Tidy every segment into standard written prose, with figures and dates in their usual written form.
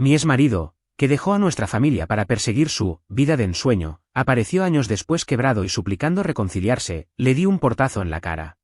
Mi exmarido, que dejó a nuestra familia para perseguir su vida de ensueño, apareció años después quebrado y suplicando reconciliarse, le di un portazo en la cara.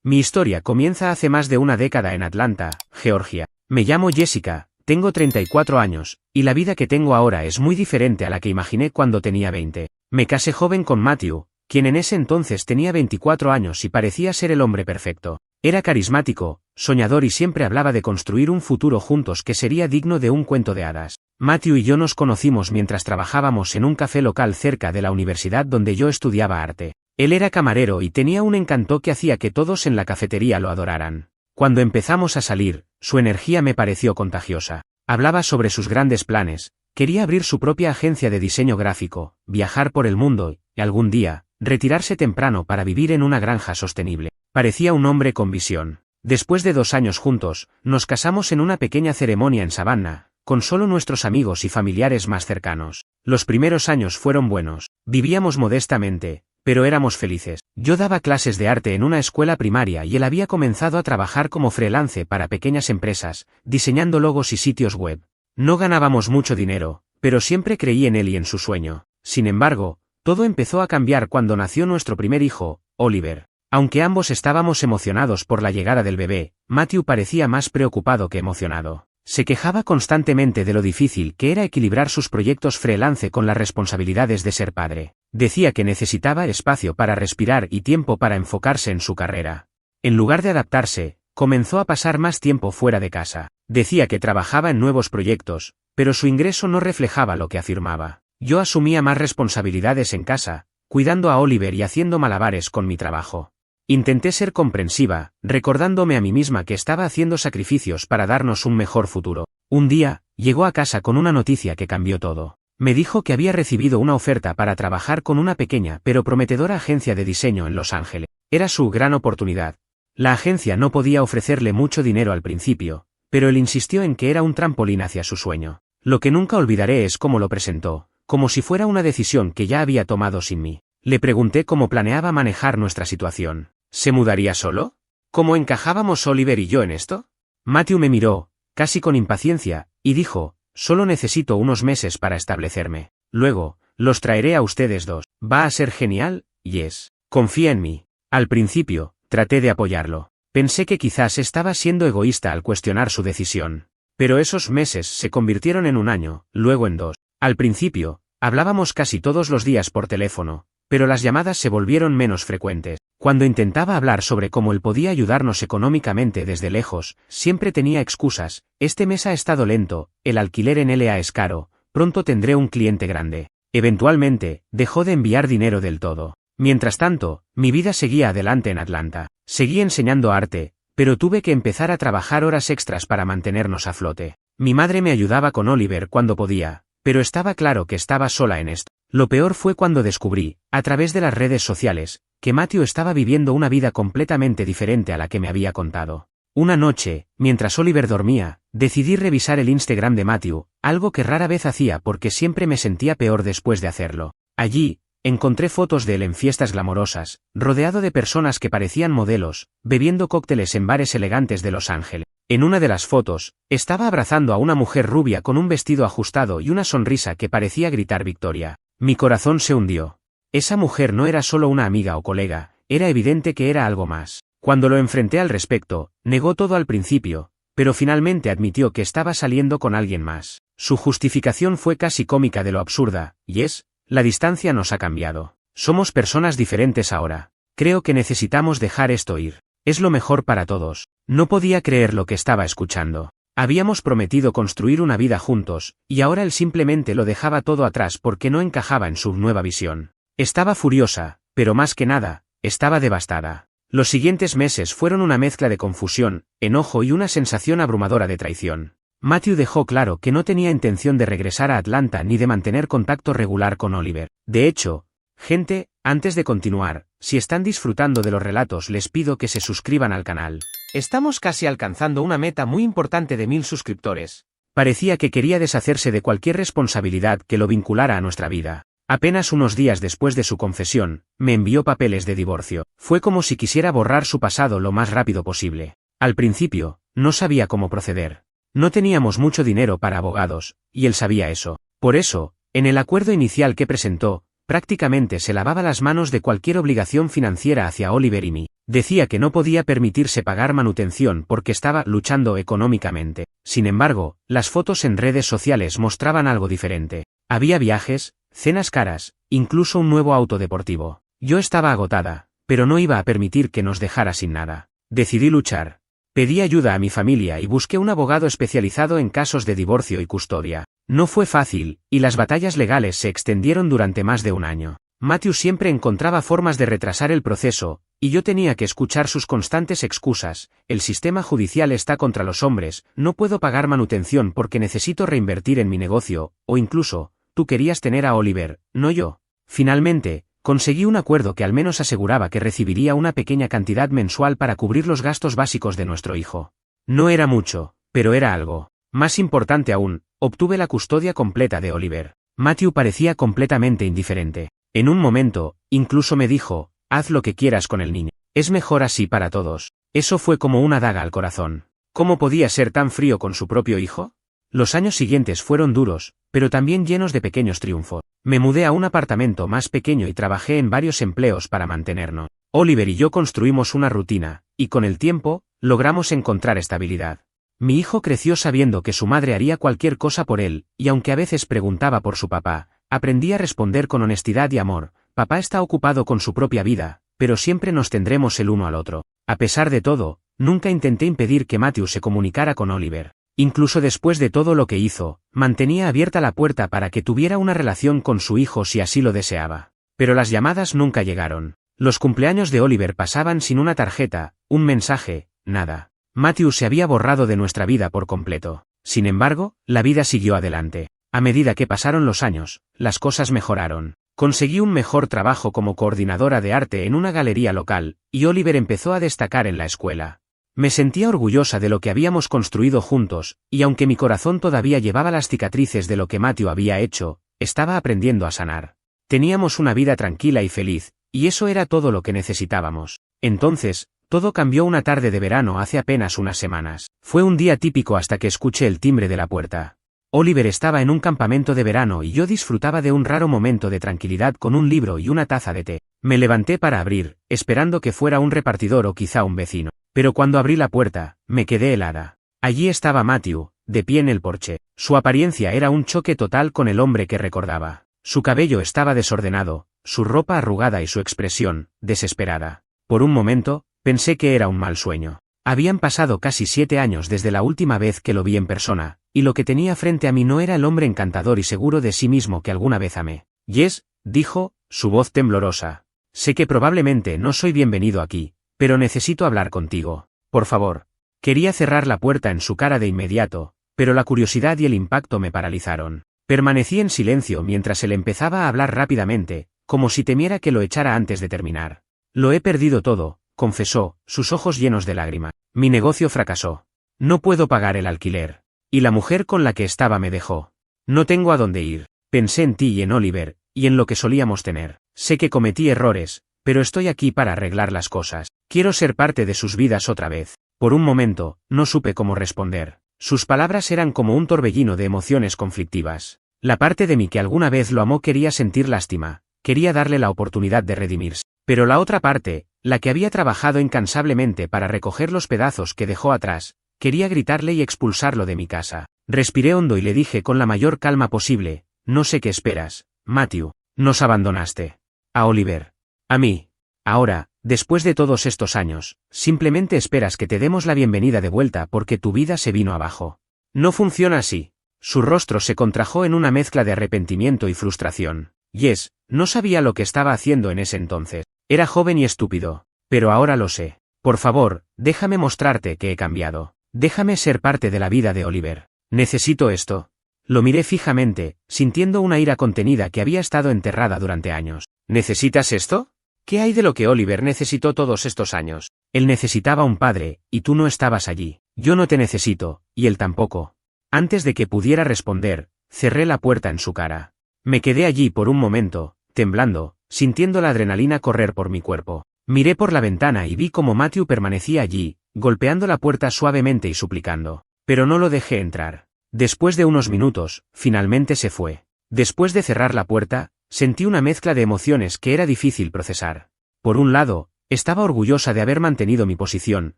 Mi historia comienza hace más de una década en Atlanta, Georgia. Me llamo Jessica, tengo 34 años, y la vida que tengo ahora es muy diferente a la que imaginé cuando tenía 20. Me casé joven con Matthew, quien en ese entonces tenía 24 años y parecía ser el hombre perfecto. Era carismático, soñador y siempre hablaba de construir un futuro juntos que sería digno de un cuento de hadas. Matthew y yo nos conocimos mientras trabajábamos en un café local cerca de la universidad donde yo estudiaba arte. Él era camarero y tenía un encanto que hacía que todos en la cafetería lo adoraran. Cuando empezamos a salir, su energía me pareció contagiosa. Hablaba sobre sus grandes planes, quería abrir su propia agencia de diseño gráfico, viajar por el mundo y, algún día, retirarse temprano para vivir en una granja sostenible. Parecía un hombre con visión. Después de 2 años juntos, nos casamos en una pequeña ceremonia en Savannah, con solo nuestros amigos y familiares más cercanos. Los primeros años fueron buenos. Vivíamos modestamente, pero éramos felices. Yo daba clases de arte en una escuela primaria y él había comenzado a trabajar como freelance para pequeñas empresas, diseñando logos y sitios web. No ganábamos mucho dinero, pero siempre creí en él y en su sueño. Sin embargo, todo empezó a cambiar cuando nació nuestro primer hijo, Oliver. Aunque ambos estábamos emocionados por la llegada del bebé, Matthew parecía más preocupado que emocionado. Se quejaba constantemente de lo difícil que era equilibrar sus proyectos freelance con las responsabilidades de ser padre. Decía que necesitaba espacio para respirar y tiempo para enfocarse en su carrera. En lugar de adaptarse, comenzó a pasar más tiempo fuera de casa. Decía que trabajaba en nuevos proyectos, pero su ingreso no reflejaba lo que afirmaba. Yo asumía más responsabilidades en casa, cuidando a Oliver y haciendo malabares con mi trabajo. Intenté ser comprensiva, recordándome a mí misma que estaba haciendo sacrificios para darnos un mejor futuro. Un día, llegó a casa con una noticia que cambió todo. Me dijo que había recibido una oferta para trabajar con una pequeña pero prometedora agencia de diseño en Los Ángeles. Era su gran oportunidad. La agencia no podía ofrecerle mucho dinero al principio, pero él insistió en que era un trampolín hacia su sueño. Lo que nunca olvidaré es cómo lo presentó, como si fuera una decisión que ya había tomado sin mí. Le pregunté cómo planeaba manejar nuestra situación. ¿Se mudaría solo? ¿Cómo encajábamos Oliver y yo en esto? Matthew me miró, casi con impaciencia, y dijo, solo necesito unos meses para establecerme. Luego, los traeré a ustedes dos. Va a ser genial, Yes. Confía en mí. Al principio, traté de apoyarlo. Pensé que quizás estaba siendo egoísta al cuestionar su decisión. Pero esos meses se convirtieron en 1 año, luego en 2. Al principio, hablábamos casi todos los días por teléfono, pero las llamadas se volvieron menos frecuentes. Cuando intentaba hablar sobre cómo él podía ayudarnos económicamente desde lejos, siempre tenía excusas. Este mes ha estado lento, el alquiler en LA es caro, pronto tendré un cliente grande. Eventualmente, dejó de enviar dinero del todo. Mientras tanto, mi vida seguía adelante en Atlanta. Seguí enseñando arte, pero tuve que empezar a trabajar horas extras para mantenernos a flote. Mi madre me ayudaba con Oliver cuando podía, pero estaba claro que estaba sola en esto. Lo peor fue cuando descubrí, a través de las redes sociales, que Matthew estaba viviendo una vida completamente diferente a la que me había contado. Una noche, mientras Oliver dormía, decidí revisar el Instagram de Matthew, algo que rara vez hacía porque siempre me sentía peor después de hacerlo. Allí, encontré fotos de él en fiestas glamorosas, rodeado de personas que parecían modelos, bebiendo cócteles en bares elegantes de Los Ángeles. En una de las fotos, estaba abrazando a una mujer rubia con un vestido ajustado y una sonrisa que parecía gritar victoria. Mi corazón se hundió. Esa mujer no era solo una amiga o colega, era evidente que era algo más. Cuando lo enfrenté al respecto, negó todo al principio, pero finalmente admitió que estaba saliendo con alguien más. Su justificación fue casi cómica de lo absurda, Yes, la distancia nos ha cambiado. Somos personas diferentes ahora. Creo que necesitamos dejar esto ir. Es lo mejor para todos. No podía creer lo que estaba escuchando. Habíamos prometido construir una vida juntos, y ahora él simplemente lo dejaba todo atrás porque no encajaba en su nueva visión. Estaba furiosa, pero más que nada, estaba devastada. Los siguientes meses fueron una mezcla de confusión, enojo y una sensación abrumadora de traición. Matthew dejó claro que no tenía intención de regresar a Atlanta ni de mantener contacto regular con Oliver. De hecho, gente, antes de continuar, si están disfrutando de los relatos les pido que se suscriban al canal. Estamos casi alcanzando una meta muy importante de 1000 suscriptores. Parecía que quería deshacerse de cualquier responsabilidad que lo vinculara a nuestra vida. Apenas unos días después de su confesión, me envió papeles de divorcio. Fue como si quisiera borrar su pasado lo más rápido posible. Al principio, no sabía cómo proceder. No teníamos mucho dinero para abogados, y él sabía eso. Por eso, en el acuerdo inicial que presentó, prácticamente se lavaba las manos de cualquier obligación financiera hacia Oliver y mí. Decía que no podía permitirse pagar manutención porque estaba luchando económicamente. Sin embargo, las fotos en redes sociales mostraban algo diferente. Había viajes, cenas caras, incluso un nuevo auto deportivo. Yo estaba agotada, pero no iba a permitir que nos dejara sin nada. Decidí luchar. Pedí ayuda a mi familia y busqué un abogado especializado en casos de divorcio y custodia. No fue fácil, y las batallas legales se extendieron durante más de un año. Matthew siempre encontraba formas de retrasar el proceso, y yo tenía que escuchar sus constantes excusas: el sistema judicial está contra los hombres, no puedo pagar manutención porque necesito reinvertir en mi negocio, o incluso, tú querías tener a Oliver, no yo. Finalmente, conseguí un acuerdo que al menos aseguraba que recibiría una pequeña cantidad mensual para cubrir los gastos básicos de nuestro hijo. No era mucho, pero era algo. Más importante aún, obtuve la custodia completa de Oliver. Matthew parecía completamente indiferente. En un momento, incluso me dijo: haz lo que quieras con el niño. Es mejor así para todos. Eso fue como una daga al corazón. ¿Cómo podía ser tan frío con su propio hijo? Los años siguientes fueron duros, pero también llenos de pequeños triunfos. Me mudé a un apartamento más pequeño y trabajé en varios empleos para mantenernos. Oliver y yo construimos una rutina, y con el tiempo, logramos encontrar estabilidad. Mi hijo creció sabiendo que su madre haría cualquier cosa por él, y aunque a veces preguntaba por su papá, aprendí a responder con honestidad y amor: papá está ocupado con su propia vida, pero siempre nos tendremos el uno al otro. A pesar de todo, nunca intenté impedir que Matthew se comunicara con Oliver. Incluso después de todo lo que hizo, mantenía abierta la puerta para que tuviera una relación con su hijo si así lo deseaba. Pero las llamadas nunca llegaron. Los cumpleaños de Oliver pasaban sin una tarjeta, un mensaje, nada. Matthew se había borrado de nuestra vida por completo. Sin embargo, la vida siguió adelante. A medida que pasaron los años, las cosas mejoraron. Conseguí un mejor trabajo como coordinadora de arte en una galería local, y Oliver empezó a destacar en la escuela. Me sentía orgullosa de lo que habíamos construido juntos, y aunque mi corazón todavía llevaba las cicatrices de lo que Matthew había hecho, estaba aprendiendo a sanar. Teníamos una vida tranquila y feliz, y eso era todo lo que necesitábamos. Entonces, todo cambió una tarde de verano hace apenas unas semanas. Fue un día típico hasta que escuché el timbre de la puerta. Oliver estaba en un campamento de verano y yo disfrutaba de un raro momento de tranquilidad con un libro y una taza de té. Me levanté para abrir, esperando que fuera un repartidor o quizá un vecino. Pero cuando abrí la puerta, me quedé helada. Allí estaba Matthew, de pie en el porche. Su apariencia era un choque total con el hombre que recordaba. Su cabello estaba desordenado, su ropa arrugada y su expresión, desesperada. Por un momento, pensé que era un mal sueño. Habían pasado casi 7 años desde la última vez que lo vi en persona, y lo que tenía frente a mí no era el hombre encantador y seguro de sí mismo que alguna vez amé. «Yes», dijo, su voz temblorosa. «Sé que probablemente no soy bienvenido aquí, pero necesito hablar contigo. Por favor». Quería cerrar la puerta en su cara de inmediato, pero la curiosidad y el impacto me paralizaron. Permanecí en silencio mientras él empezaba a hablar rápidamente, como si temiera que lo echara antes de terminar. «Lo he perdido todo», confesó, sus ojos llenos de lágrimas. «Mi negocio fracasó. No puedo pagar el alquiler. Y la mujer con la que estaba me dejó. No tengo a dónde ir. Pensé en ti y en Oliver, y en lo que solíamos tener. Sé que cometí errores, pero estoy aquí para arreglar las cosas. Quiero ser parte de sus vidas otra vez». Por un momento, no supe cómo responder. Sus palabras eran como un torbellino de emociones conflictivas. La parte de mí que alguna vez lo amó quería sentir lástima, quería darle la oportunidad de redimirse. Pero la otra parte, la que había trabajado incansablemente para recoger los pedazos que dejó atrás, quería gritarle y expulsarlo de mi casa. Respiré hondo y le dije con la mayor calma posible: «No sé qué esperas, Matthew. Nos abandonaste. A Oliver. A mí. Ahora, después de todos estos años, simplemente esperas que te demos la bienvenida de vuelta porque tu vida se vino abajo. No funciona así». Su rostro se contrajo en una mezcla de arrepentimiento y frustración. «Yes, no sabía lo que estaba haciendo en ese entonces. Era joven y estúpido. Pero ahora lo sé. Por favor, déjame mostrarte que he cambiado. Déjame ser parte de la vida de Oliver. Necesito esto». Lo miré fijamente, sintiendo una ira contenida que había estado enterrada durante años. «¿Necesitas esto? ¿Qué hay de lo que Oliver necesitó todos estos años? Él necesitaba un padre, y tú no estabas allí. Yo no te necesito, y él tampoco». Antes de que pudiera responder, cerré la puerta en su cara. Me quedé allí por un momento, temblando, sintiendo la adrenalina correr por mi cuerpo. Miré por la ventana y vi cómo Matthew permanecía allí, golpeando la puerta suavemente y suplicando. pero no lo dejé entrar. Después de unos minutos, finalmente se fue. Después de cerrar la puerta, sentí una mezcla de emociones que era difícil procesar. Por un lado, estaba orgullosa de haber mantenido mi posición,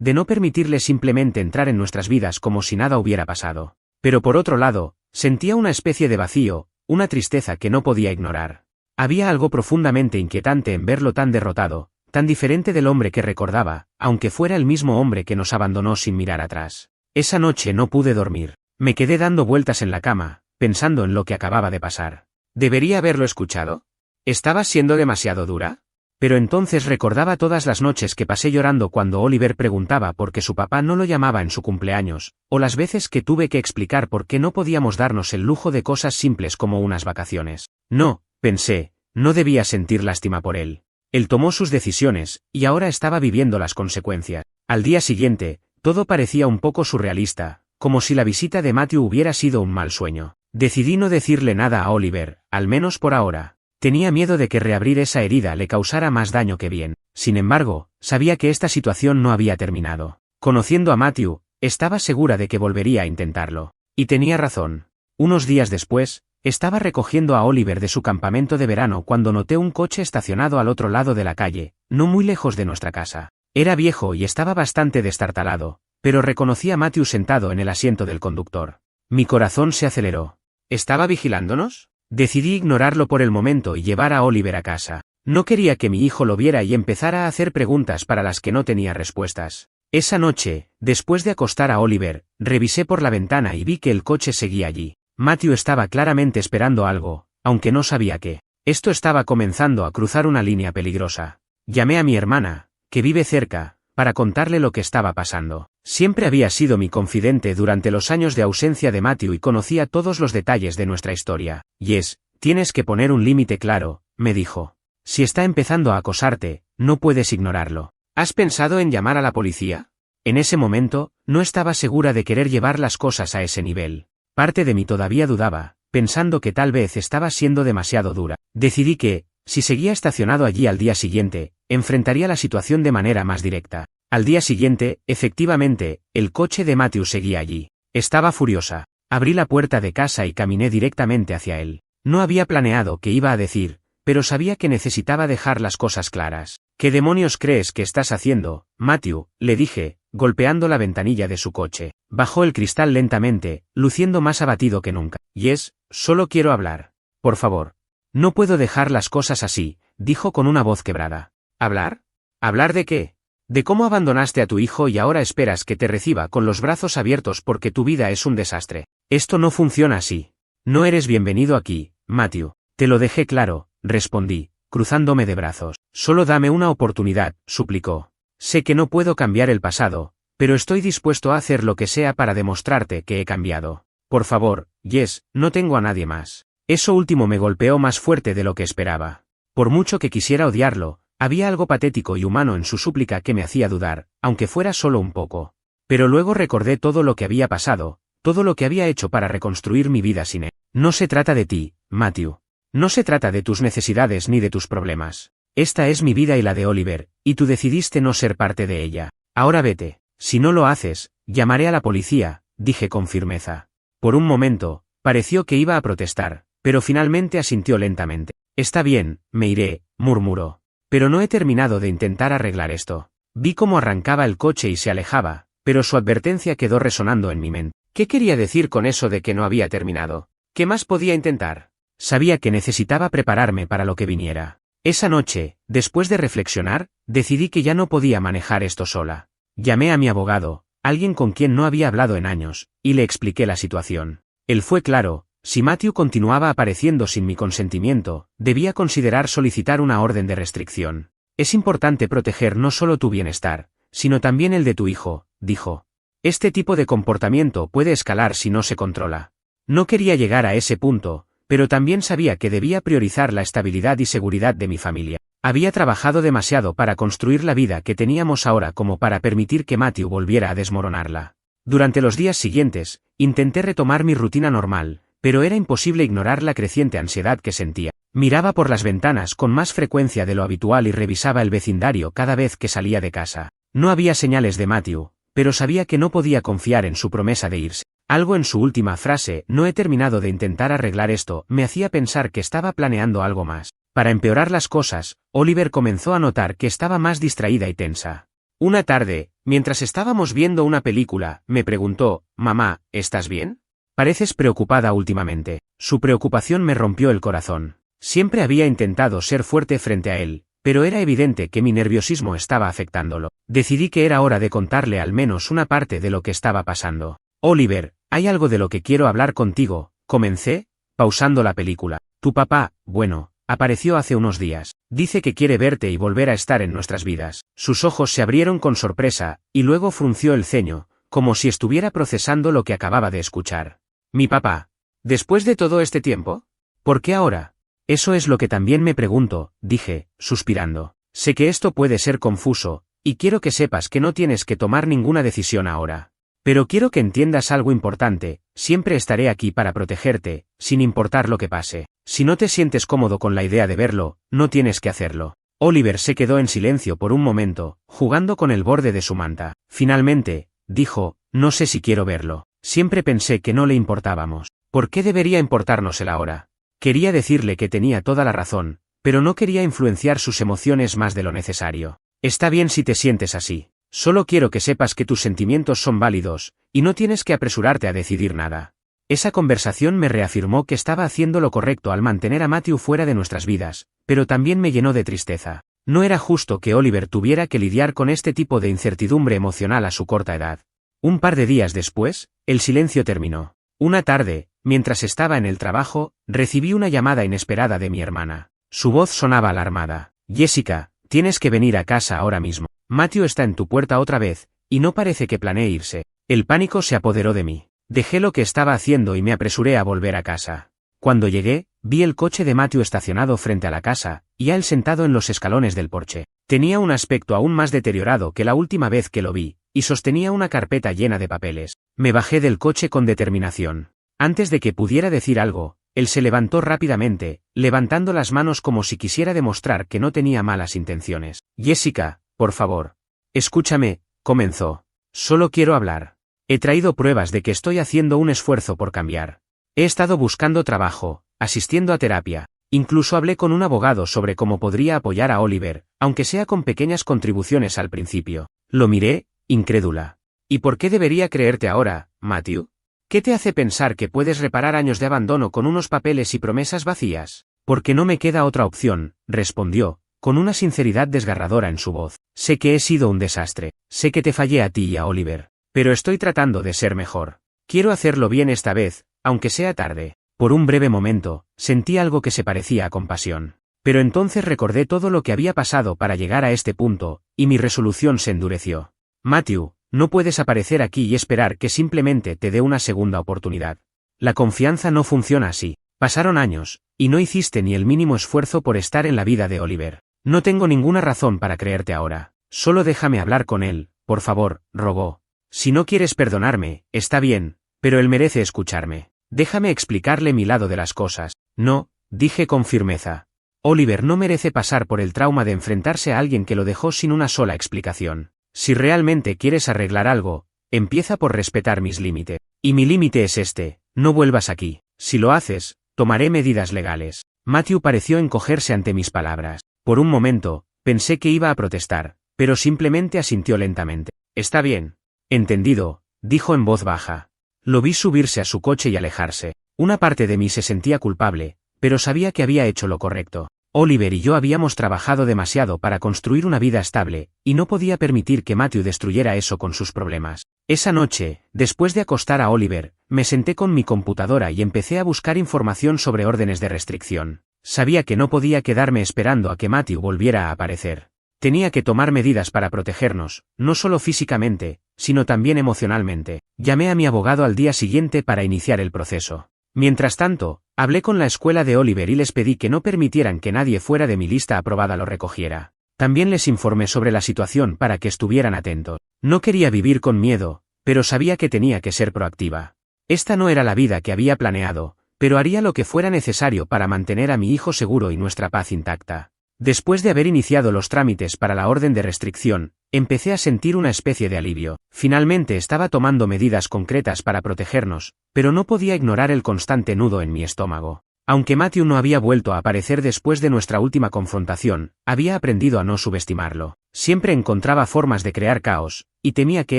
de no permitirle simplemente entrar en nuestras vidas como si nada hubiera pasado. Pero por otro lado, sentía una especie de vacío, una tristeza que no podía ignorar. Había algo profundamente inquietante en verlo tan derrotado, tan diferente del hombre que recordaba, aunque fuera el mismo hombre que nos abandonó sin mirar atrás. Esa noche no pude dormir. Me quedé dando vueltas en la cama, pensando en lo que acababa de pasar. ¿Debería haberlo escuchado? ¿Estaba siendo demasiado dura? Pero entonces recordaba todas las noches que pasé llorando cuando Oliver preguntaba por qué su papá no lo llamaba en su cumpleaños, o las veces que tuve que explicar por qué no podíamos darnos el lujo de cosas simples como unas vacaciones. No, pensé, no debía sentir lástima por él. Él tomó sus decisiones, y ahora estaba viviendo las consecuencias. Al día siguiente, todo parecía un poco surrealista, como si la visita de Matthew hubiera sido un mal sueño. Decidí no decirle nada a Oliver, al menos por ahora. Tenía miedo de que reabrir esa herida le causara más daño que bien. Sin embargo, sabía que esta situación no había terminado. Conociendo a Matthew, estaba segura de que volvería a intentarlo. Y tenía razón. Unos días después, estaba recogiendo a Oliver de su campamento de verano cuando noté un coche estacionado al otro lado de la calle, no muy lejos de nuestra casa. Era viejo y estaba bastante destartalado, pero reconocí a Matthew sentado en el asiento del conductor. Mi corazón se aceleró. ¿Estaba vigilándonos? Decidí ignorarlo por el momento y llevar a Oliver a casa. No quería que mi hijo lo viera y empezara a hacer preguntas para las que no tenía respuestas. Esa noche, después de acostar a Oliver, revisé por la ventana y vi que el coche seguía allí. Matthew estaba claramente esperando algo, aunque no sabía qué. Esto estaba comenzando a cruzar una línea peligrosa. Llamé a mi hermana, que vive cerca, para contarle lo que estaba pasando. Siempre había sido mi confidente durante los años de ausencia de Matthew y conocía todos los detalles de nuestra historia. Jess, tienes que poner un límite claro, me dijo. Si está empezando a acosarte, no puedes ignorarlo. ¿Has pensado en llamar a la policía? En ese momento, no estaba segura de querer llevar las cosas a ese nivel. Parte de mí todavía dudaba, pensando que tal vez estaba siendo demasiado dura. Decidí que, si seguía estacionado allí al día siguiente, enfrentaría la situación de manera más directa. Al día siguiente, efectivamente, el coche de Matthew seguía allí. Estaba furiosa. Abrí la puerta de casa y caminé directamente hacia él. No había planeado qué iba a decir, pero sabía que necesitaba dejar las cosas claras. ¿Qué demonios crees que estás haciendo, Matthew?, le dije, golpeando la ventanilla de su coche. Bajó el cristal lentamente, luciendo más abatido que nunca. Jess, solo quiero hablar. Por favor. No puedo dejar las cosas así, dijo con una voz quebrada. ¿Hablar? ¿Hablar de qué? De cómo abandonaste a tu hijo y ahora esperas que te reciba con los brazos abiertos porque tu vida es un desastre. Esto no funciona así. No eres bienvenido aquí, Matthew. Te lo dejé claro, respondí, cruzándome de brazos. Solo dame una oportunidad, suplicó. Sé que no puedo cambiar el pasado, pero estoy dispuesto a hacer lo que sea para demostrarte que he cambiado. Por favor, Jess, no tengo a nadie más. Eso último me golpeó más fuerte de lo que esperaba. Por mucho que quisiera odiarlo, había algo patético y humano en su súplica que me hacía dudar, aunque fuera solo un poco. Pero luego recordé todo lo que había pasado, todo lo que había hecho para reconstruir mi vida sin él. No se trata de ti, Matthew. No se trata de tus necesidades ni de tus problemas. Esta es mi vida y la de Oliver, y tú decidiste no ser parte de ella. Ahora vete. Si no lo haces, llamaré a la policía, dije con firmeza. Por un momento, pareció que iba a protestar, pero finalmente asintió lentamente. Está bien, me iré, murmuró. Pero no he terminado de intentar arreglar esto. Vi cómo arrancaba el coche y se alejaba, pero su advertencia quedó resonando en mi mente. ¿Qué quería decir con eso de que no había terminado? ¿Qué más podía intentar? Sabía que necesitaba prepararme para lo que viniera. Esa noche, después de reflexionar, decidí que ya no podía manejar esto sola. Llamé a mi abogado, alguien con quien no había hablado en años, y le expliqué la situación. Él fue claro. Si Matthew continuaba apareciendo sin mi consentimiento, debía considerar solicitar una orden de restricción. Es importante proteger no solo tu bienestar, sino también el de tu hijo, dijo. Este tipo de comportamiento puede escalar si no se controla. No quería llegar a ese punto, pero también sabía que debía priorizar la estabilidad y seguridad de mi familia. Había trabajado demasiado para construir la vida que teníamos ahora como para permitir que Matthew volviera a desmoronarla. Durante los días siguientes, intenté retomar mi rutina normal, pero era imposible ignorar la creciente ansiedad que sentía. Miraba por las ventanas con más frecuencia de lo habitual y revisaba el vecindario cada vez que salía de casa. No había señales de Matthew, pero sabía que no podía confiar en su promesa de irse. Algo en su última frase, no he terminado de intentar arreglar esto, me hacía pensar que estaba planeando algo más. Para empeorar las cosas, Oliver comenzó a notar que estaba más distraída y tensa. Una tarde, mientras estábamos viendo una película, me preguntó, «Mamá, ¿estás bien? Pareces preocupada últimamente». Su preocupación me rompió el corazón. Siempre había intentado ser fuerte frente a él, pero era evidente que mi nerviosismo estaba afectándolo. Decidí que era hora de contarle al menos una parte de lo que estaba pasando. «Oliver, hay algo de lo que quiero hablar contigo», comencé, pausando la película. «Tu papá, bueno, apareció hace unos días. Dice que quiere verte y volver a estar en nuestras vidas». Sus ojos se abrieron con sorpresa, y luego frunció el ceño, como si estuviera procesando lo que acababa de escuchar. «¿Mi papá? ¿Después de todo este tiempo? ¿Por qué ahora?» «Eso es lo que también me pregunto», dije, suspirando. «Sé que esto puede ser confuso, y quiero que sepas que no tienes que tomar ninguna decisión ahora. Pero quiero que entiendas algo importante, siempre estaré aquí para protegerte, sin importar lo que pase. Si no te sientes cómodo con la idea de verlo, no tienes que hacerlo». Oliver se quedó en silencio por un momento, jugando con el borde de su manta. Finalmente, dijo, «No sé si quiero verlo. Siempre pensé que no le importábamos. ¿Por qué debería importarnos él ahora?» Quería decirle que tenía toda la razón, pero no quería influenciar sus emociones más de lo necesario. «Está bien si te sientes así. Solo quiero que sepas que tus sentimientos son válidos, y no tienes que apresurarte a decidir nada». Esa conversación me reafirmó que estaba haciendo lo correcto al mantener a Matthew fuera de nuestras vidas, pero también me llenó de tristeza. No era justo que Oliver tuviera que lidiar con este tipo de incertidumbre emocional a su corta edad. Un par de días después, el silencio terminó. Una tarde, mientras estaba en el trabajo, recibí una llamada inesperada de mi hermana. Su voz sonaba alarmada. «Jessica, tienes que venir a casa ahora mismo. Matthew está en tu puerta otra vez, y no parece que planee irse». El pánico se apoderó de mí. Dejé lo que estaba haciendo y me apresuré a volver a casa. Cuando llegué, vi el coche de Matthew estacionado frente a la casa, y a él sentado en los escalones del porche. Tenía un aspecto aún más deteriorado que la última vez que lo vi, y sostenía una carpeta llena de papeles. Me bajé del coche con determinación. Antes de que pudiera decir algo, él se levantó rápidamente, levantando las manos como si quisiera demostrar que no tenía malas intenciones. «Jessica, por favor. Escúchame», comenzó. «Solo quiero hablar. He traído pruebas de que estoy haciendo un esfuerzo por cambiar. He estado buscando trabajo, asistiendo a terapia. Incluso hablé con un abogado sobre cómo podría apoyar a Oliver, aunque sea con pequeñas contribuciones al principio». Lo miré, incrédula. «¿Y por qué debería creerte ahora, Matthew? ¿Qué te hace pensar que puedes reparar años de abandono con unos papeles y promesas vacías?» «Porque no me queda otra opción», respondió, con una sinceridad desgarradora en su voz. «Sé que he sido un desastre. Sé que te fallé a ti y a Oliver. Pero estoy tratando de ser mejor. Quiero hacerlo bien esta vez, aunque sea tarde». Por un breve momento, sentí algo que se parecía a compasión. Pero entonces recordé todo lo que había pasado para llegar a este punto, y mi resolución se endureció. «Matthew, no puedes aparecer aquí y esperar que simplemente te dé una segunda oportunidad. La confianza no funciona así. Pasaron años, y no hiciste ni el mínimo esfuerzo por estar en la vida de Oliver. No tengo ninguna razón para creerte ahora. Solo déjame hablar con él, por favor», rogó. «Si no quieres perdonarme, está bien, pero él merece escucharme. Déjame explicarle mi lado de las cosas». «No», dije con firmeza. «Oliver no merece pasar por el trauma de enfrentarse a alguien que lo dejó sin una sola explicación. Si realmente quieres arreglar algo, empieza por respetar mis límites. Y mi límite es este, no vuelvas aquí. Si lo haces, tomaré medidas legales». Matthew pareció encogerse ante mis palabras. Por un momento, pensé que iba a protestar, pero simplemente asintió lentamente. «Está bien. Entendido», dijo en voz baja. Lo vi subirse a su coche y alejarse. Una parte de mí se sentía culpable, pero sabía que había hecho lo correcto. Oliver y yo habíamos trabajado demasiado para construir una vida estable, y no podía permitir que Matthew destruyera eso con sus problemas. Esa noche, después de acostar a Oliver, me senté con mi computadora y empecé a buscar información sobre órdenes de restricción. Sabía que no podía quedarme esperando a que Matthew volviera a aparecer. Tenía que tomar medidas para protegernos, no solo físicamente, sino también emocionalmente. Llamé a mi abogado al día siguiente para iniciar el proceso. Mientras tanto, hablé con la escuela de Oliver y les pedí que no permitieran que nadie fuera de mi lista aprobada lo recogiera. También les informé sobre la situación para que estuvieran atentos. No quería vivir con miedo, pero sabía que tenía que ser proactiva. Esta no era la vida que había planeado, pero haría lo que fuera necesario para mantener a mi hijo seguro y nuestra paz intacta. Después de haber iniciado los trámites para la orden de restricción, empecé a sentir una especie de alivio. Finalmente estaba tomando medidas concretas para protegernos, pero no podía ignorar el constante nudo en mi estómago. Aunque Matthew no había vuelto a aparecer después de nuestra última confrontación, había aprendido a no subestimarlo. Siempre encontraba formas de crear caos, y temía que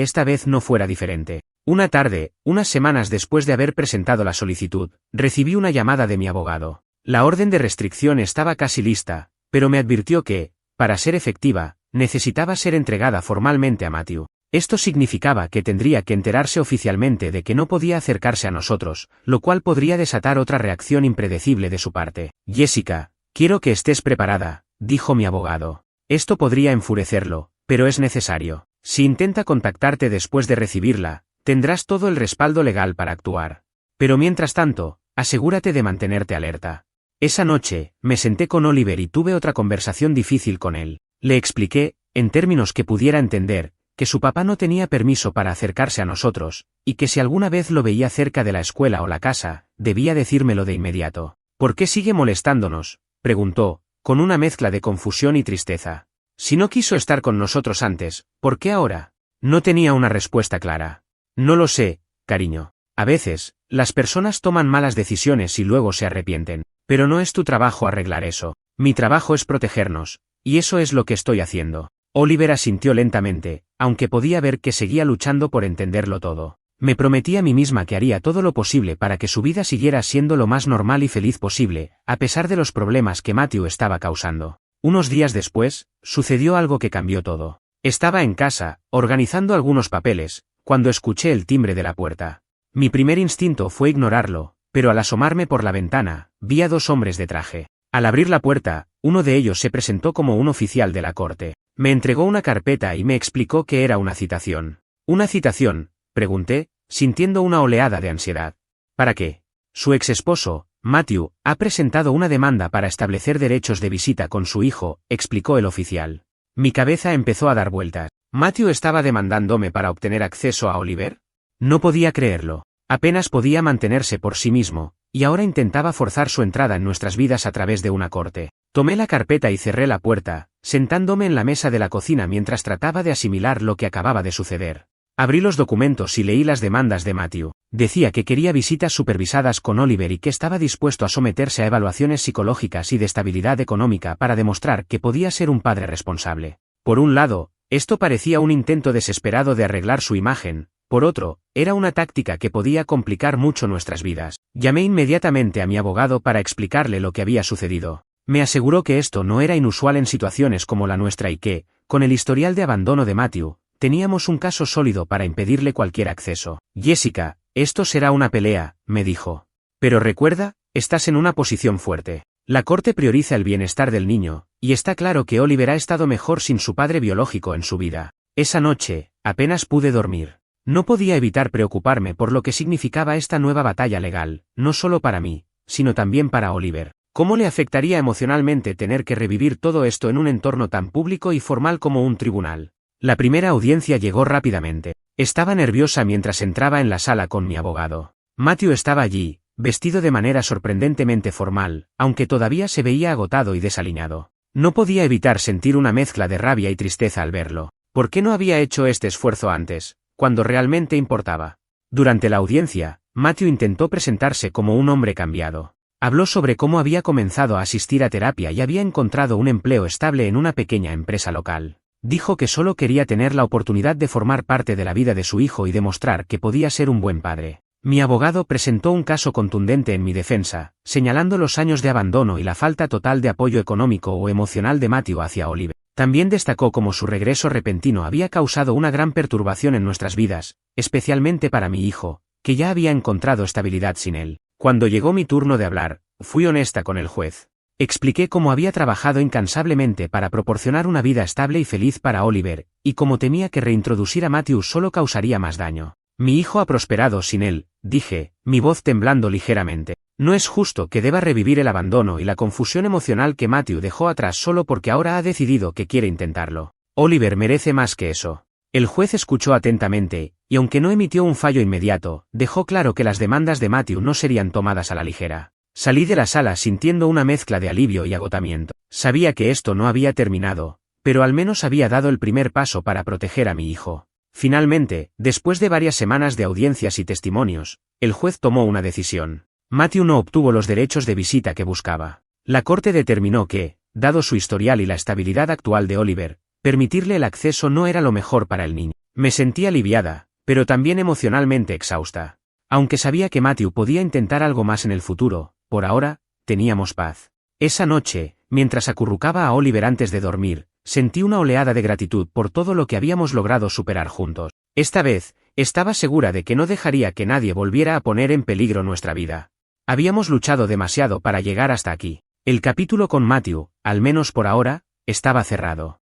esta vez no fuera diferente. Una tarde, unas semanas después de haber presentado la solicitud, recibí una llamada de mi abogado. La orden de restricción estaba casi lista, pero me advirtió que, para ser efectiva, necesitaba ser entregada formalmente a Matthew. Esto significaba que tendría que enterarse oficialmente de que no podía acercarse a nosotros, lo cual podría desatar otra reacción impredecible de su parte. Jessica, quiero que estés preparada, dijo mi abogado. Esto podría enfurecerlo, pero es necesario. Si intenta contactarte después de recibirla, tendrás todo el respaldo legal para actuar. Pero mientras tanto, asegúrate de mantenerte alerta. Esa noche, me senté con Oliver y tuve otra conversación difícil con él. Le expliqué, en términos que pudiera entender, que su papá no tenía permiso para acercarse a nosotros, y que si alguna vez lo veía cerca de la escuela o la casa, debía decírmelo de inmediato. ¿Por qué sigue molestándonos?, preguntó, con una mezcla de confusión y tristeza. Si no quiso estar con nosotros antes, ¿por qué ahora? No tenía una respuesta clara. No lo sé, cariño. A veces, las personas toman malas decisiones y luego se arrepienten, pero no es tu trabajo arreglar eso. Mi trabajo es protegernos, y eso es lo que estoy haciendo. Oliver asintió lentamente, aunque podía ver que seguía luchando por entenderlo todo. Me prometí a mí misma que haría todo lo posible para que su vida siguiera siendo lo más normal y feliz posible, a pesar de los problemas que Matthew estaba causando. Unos días después, sucedió algo que cambió todo. Estaba en casa, organizando algunos papeles, cuando escuché el timbre de la puerta. Mi primer instinto fue ignorarlo, pero al asomarme por la ventana, vi a dos hombres de traje. Al abrir la puerta, uno de ellos se presentó como un oficial de la corte. Me entregó una carpeta y me explicó que era una citación. ¿Una citación?, pregunté, sintiendo una oleada de ansiedad. ¿Para qué? Su exesposo, Matthew, ha presentado una demanda para establecer derechos de visita con su hijo, explicó el oficial. Mi cabeza empezó a dar vueltas. ¿Matthew estaba demandándome para obtener acceso a Oliver? No podía creerlo. Apenas podía mantenerse por sí mismo, y ahora intentaba forzar su entrada en nuestras vidas a través de una corte. Tomé la carpeta y cerré la puerta, sentándome en la mesa de la cocina mientras trataba de asimilar lo que acababa de suceder. Abrí los documentos y leí las demandas de Matthew. Decía que quería visitas supervisadas con Oliver y que estaba dispuesto a someterse a evaluaciones psicológicas y de estabilidad económica para demostrar que podía ser un padre responsable. Por un lado, esto parecía un intento desesperado de arreglar su imagen. Por otro, era una táctica que podía complicar mucho nuestras vidas. Llamé inmediatamente a mi abogado para explicarle lo que había sucedido. Me aseguró que esto no era inusual en situaciones como la nuestra y que, con el historial de abandono de Matthew, teníamos un caso sólido para impedirle cualquier acceso. Jessica, esto será una pelea, me dijo. Pero recuerda, estás en una posición fuerte. La corte prioriza el bienestar del niño, y está claro que Oliver ha estado mejor sin su padre biológico en su vida. Esa noche, apenas pude dormir. No podía evitar preocuparme por lo que significaba esta nueva batalla legal, no solo para mí, sino también para Oliver. ¿Cómo le afectaría emocionalmente tener que revivir todo esto en un entorno tan público y formal como un tribunal? La primera audiencia llegó rápidamente. Estaba nerviosa mientras entraba en la sala con mi abogado. Matthew estaba allí, vestido de manera sorprendentemente formal, aunque todavía se veía agotado y desaliñado. No podía evitar sentir una mezcla de rabia y tristeza al verlo. ¿Por qué no había hecho este esfuerzo antes, cuando realmente importaba? Durante la audiencia, Matthew intentó presentarse como un hombre cambiado. Habló sobre cómo había comenzado a asistir a terapia y había encontrado un empleo estable en una pequeña empresa local. Dijo que solo quería tener la oportunidad de formar parte de la vida de su hijo y demostrar que podía ser un buen padre. Mi abogado presentó un caso contundente en mi defensa, señalando los años de abandono y la falta total de apoyo económico o emocional de Matthew hacia Oliver. También destacó cómo su regreso repentino había causado una gran perturbación en nuestras vidas, especialmente para mi hijo, que ya había encontrado estabilidad sin él. Cuando llegó mi turno de hablar, fui honesta con el juez. Expliqué cómo había trabajado incansablemente para proporcionar una vida estable y feliz para Oliver, y cómo temía que reintroducir a Matthew solo causaría más daño. Mi hijo ha prosperado sin él, dije, mi voz temblando ligeramente. No es justo que deba revivir el abandono y la confusión emocional que Matthew dejó atrás solo porque ahora ha decidido que quiere intentarlo. Oliver merece más que eso. El juez escuchó atentamente, y aunque no emitió un fallo inmediato, dejó claro que las demandas de Matthew no serían tomadas a la ligera. Salí de la sala sintiendo una mezcla de alivio y agotamiento. Sabía que esto no había terminado, pero al menos había dado el primer paso para proteger a mi hijo. Finalmente, después de varias semanas de audiencias y testimonios, el juez tomó una decisión. Matthew no obtuvo los derechos de visita que buscaba. La corte determinó que, dado su historial y la estabilidad actual de Oliver, permitirle el acceso no era lo mejor para el niño. Me sentí aliviada, pero también emocionalmente exhausta. Aunque sabía que Matthew podía intentar algo más en el futuro, por ahora, teníamos paz. Esa noche, mientras acurrucaba a Oliver antes de dormir, sentí una oleada de gratitud por todo lo que habíamos logrado superar juntos. Esta vez, estaba segura de que no dejaría que nadie volviera a poner en peligro nuestra vida. Habíamos luchado demasiado para llegar hasta aquí. El capítulo con Matthew, al menos por ahora, estaba cerrado.